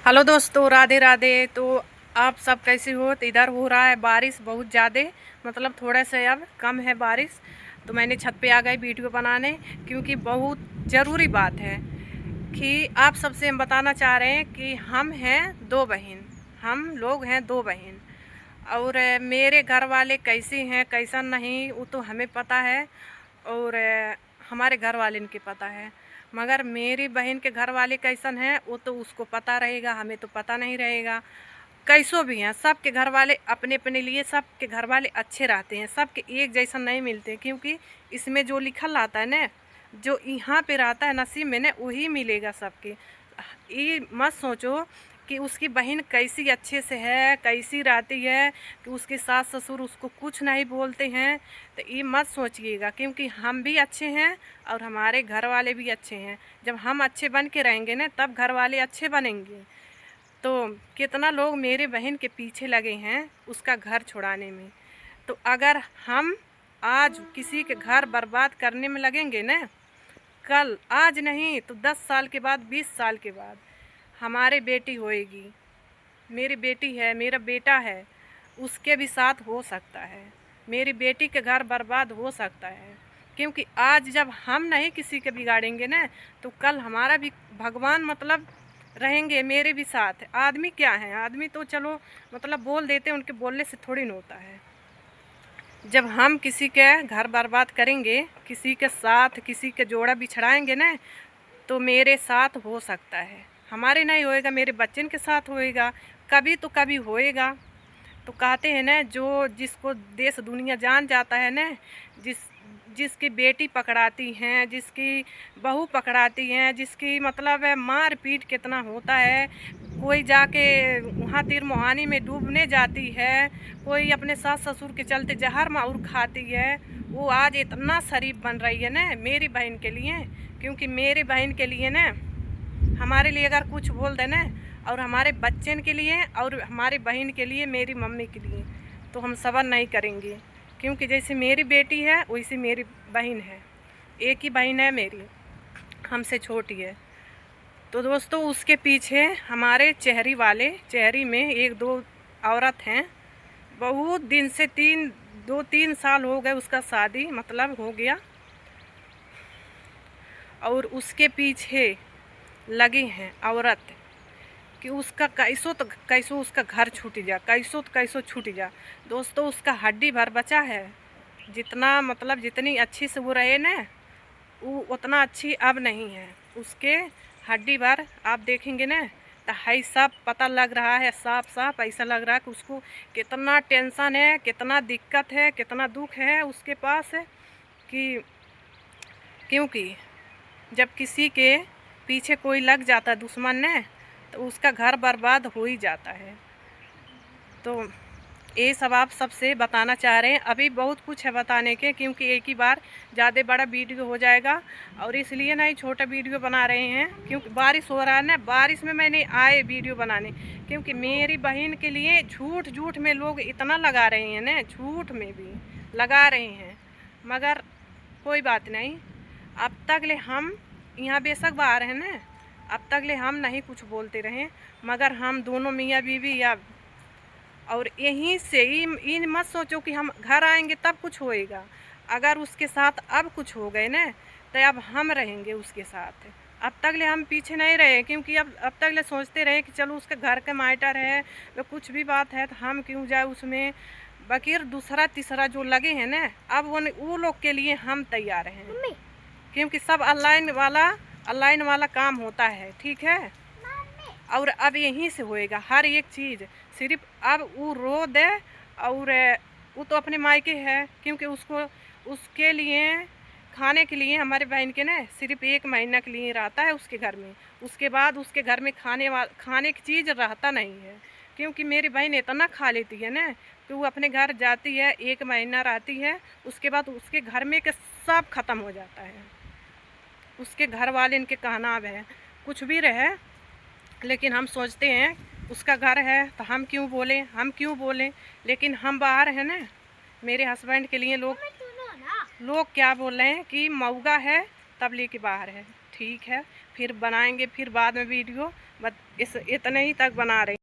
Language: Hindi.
हेलो दोस्तों, राधे राधे। तो आप सब कैसे हो? तो इधर हो रहा है बारिश बहुत ज़्यादा, मतलब थोड़ा सा अब कम है बारिश। तो मैंने छत पे आ गई वीडियो बनाने, क्योंकि बहुत ज़रूरी बात है कि आप सबसे हम बताना चाह रहे हैं कि हम हैं दो बहन, हम लोग हैं दो बहन। और मेरे घर वाले कैसे हैं कैसा नहीं वो तो हमें पता है, और हमारे घर वाले इनके पता है। मगर मेरी बहन के घर वाले कैसन हैं वो तो उसको पता रहेगा, हमें तो पता नहीं रहेगा। कैसो भी हैं, सबके घर वाले अपने अपने लिए, सबके घर वाले अच्छे रहते हैं, सबके एक जैसा नहीं मिलते। क्योंकि इसमें जो लिखल रहता है ना, जो यहाँ पे रहता है नसीब में ना, वही मिलेगा सबके। ये मत सोचो कि उसकी बहन कैसी अच्छे से है, कैसी रहती है, कि उसके सास ससुर उसको कुछ नहीं बोलते हैं। तो ये मत सोचिएगा, क्योंकि हम भी अच्छे हैं और हमारे घर वाले भी अच्छे हैं। जब हम अच्छे बन के रहेंगे ना, तब घर वाले अच्छे बनेंगे। तो कितना लोग मेरे बहन के पीछे लगे हैं उसका घर छुड़ाने में। तो अगर हम आज किसी के घर बर्बाद करने में लगेंगे ना, कल, आज नहीं तो 10 साल के बाद, 20 साल के बाद हमारी बेटी होएगी, मेरी बेटी है, मेरा बेटा है, उसके भी साथ हो सकता है। मेरी बेटी के घर बर्बाद हो सकता है। क्योंकि आज जब हम नहीं किसी के बिगाड़ेंगे ना, तो कल हमारा भी भगवान मतलब रहेंगे मेरे भी साथ। आदमी क्या है, आदमी तो चलो मतलब बोल देते, उनके बोलने से थोड़ी न होता है। जब हम किसी के घर बर्बाद करेंगे, किसी के साथ किसी के जोड़ा बिछड़ाएंगे ना, तो मेरे साथ हो सकता है, हमारे नहीं होएगा, मेरे बच्चन के साथ होएगा, कभी तो कभी होएगा। तो कहते हैं ना, जो जिसको देश दुनिया जान जाता है ना, जिसकी बेटी पकड़ाती हैं, जिसकी बहू पकड़ाती हैं, जिसकी मतलब है मार पीट कितना होता है, कोई जाके वहाँ तीर मोहानी में डूबने जाती है, कोई अपने सास ससुर के चलते जहर माउर खाती है, वो आज इतना शरीफ बन रही है ना मेरी बहन के लिए। क्योंकि मेरी बहन के लिए ना, हमारे लिए अगर कुछ बोल देना, और हमारे बच्चन के लिए और हमारी बहन के लिए, मेरी मम्मी के लिए, तो हम सबर नहीं करेंगे। क्योंकि जैसे मेरी बेटी है वैसे मेरी बहन है, एक ही बहन है मेरी, हमसे छोटी है। तो दोस्तों, उसके पीछे हमारे चेहरी में एक दो औरत हैं, बहुत दिन से 2-3 साल हो गए उसका शादी मतलब हो गया, और उसके पीछे लगी हैं औरत कि उसका कैसो उसका घर छूट जा, कैसो तो कैसो छूट जा। दोस्तों, उसका हड्डी भर बचा है। जितना मतलब जितनी अच्छी से वो रहे ना, वो उतना अच्छी अब नहीं है। उसके हड्डी भर आप देखेंगे ना, तो है सब पता लग रहा है, साफ साफ ऐसा लग रहा है कि उसको कितना टेंशन है, कितना दिक्कत है, कितना दुख है उसके पास है। कि क्योंकि जब किसी के पीछे कोई लग जाता है दुश्मन ने, तो उसका घर बर्बाद हो ही जाता है। तो ये सब आप सबसे बताना चाह रहे हैं। अभी बहुत कुछ है बताने के, क्योंकि एक ही बार ज़्यादा बड़ा वीडियो हो जाएगा, और इसलिए ना ही छोटा वीडियो बना रहे हैं। क्योंकि बारिश हो रहा है ना, बारिश में मैंने आए वीडियो बनाने, क्योंकि मेरी बहन के लिए झूठ झूठ में लोग इतना लगा रहे हैं ना, झूठ में भी लगा रहे हैं। मगर कोई बात नहीं, अब तक ले हम यहाँ बेशक बाहर हैं ना, अब तक ले हम नहीं कुछ बोलते रहे, मगर हम दोनों मियाँ बीवी या, और यहीं से ही मत सोचो कि हम घर आएंगे तब कुछ होएगा। अगर उसके साथ अब कुछ हो गए ना, तो अब हम रहेंगे उसके साथ। अब तक ले हम पीछे नहीं रहे, क्योंकि अब तक ले सोचते रहे कि चलो उसके घर का मैटर है, तो कुछ भी बात है तो हम क्यों जाए उसमें। बकीर दूसरा तीसरा जो लगे हैं ना, अब वो लोग के लिए हम तैयार हैं। क्योंकि सब ऑनलाइन वाला काम होता है, ठीक है। और अब यहीं से होएगा हर एक चीज़। सिर्फ अब वो रो दे, और वो तो अपने मायके है, क्योंकि उसके लिए खाने के लिए हमारे बहन के ना सिर्फ 1 महीना के लिए रहता है उसके घर में। उसके बाद उसके घर में खाने की चीज़ रहता नहीं है। क्योंकि मेरी बहन इतना खा लेती है ना, कि वो अपने घर जाती है, 1 महीना रहती है, उसके बाद उसके घर में के सब ख़त्म हो जाता है। उसके घर वाले इनके कहना अब है कुछ भी रहे, लेकिन हम सोचते हैं उसका घर है तो हम क्यों बोलें। लेकिन हम बाहर हैं ना, मेरे हस्बैंड के लिए लोग क्या बोल रहे हैं कि मऊगा है तब लेके बाहर है। ठीक है, फिर बनाएंगे फिर बाद में वीडियो। बस इस इतने ही तक बना रही।